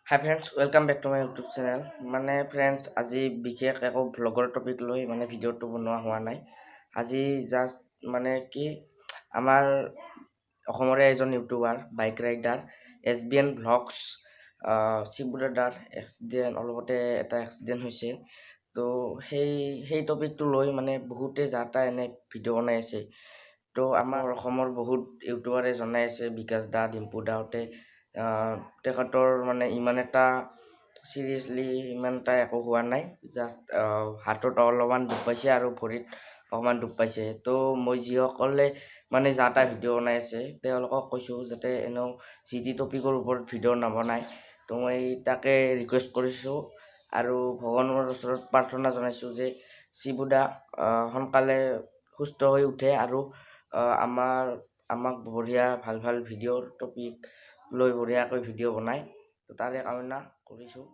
High friends, welcome back to my YouTube channel. Friends, আজি বিশেষ একো ভ্লগৰ টপিক লৈ ভিডিঅ'টো বনোৱা হোৱা নাই। আজি জাষ্ট কি আমাৰ অসমৰে এজন YouTuber bike rider SBN vlogs Shibu দাদাৰ অলপতে এটা এক্সিডেণ্ট হৈছে। তো সেই টপিকটো লৈ বহুতে যাতা এনে ভিডিঅ' বনাই আছে। তো আমাৰ অসমৰ বহুত ইউটিউবাৰে জনাই আছে, বিকাশ দা, ডিম্পু দাহঁতে তেখেতৰ ইমান এটা চিৰিয়াছলি ইমান এটা একো হোৱা নাই। জাষ্ট হাতত অলপমান দুখ পাইছে আৰু ভৰিত অকণমান দুখ পাইছে। তো মই যিসকলে যা তা ভিডিঅ' বনাই আছে তেওঁলোকক কৈছোঁ যাতে এনেও যি টি টপিকৰ ওপৰত ভিডিঅ' নবনায়। তো মই তাকে ৰিকুৱেষ্ট কৰিছোঁ আৰু ভগৱানৰ ওচৰত প্ৰাৰ্থনা জনাইছোঁ যে শিবুদা সোনকালে সুস্থ হৈ উঠে আৰু আমাক বঢ়িয়া ভাল ভিডিঅ'ৰ টপিক লৈ বঢ়িয়াকৈ ভিডিঅ' বনায়। তো তাৰে কামনা কৰিছোঁ।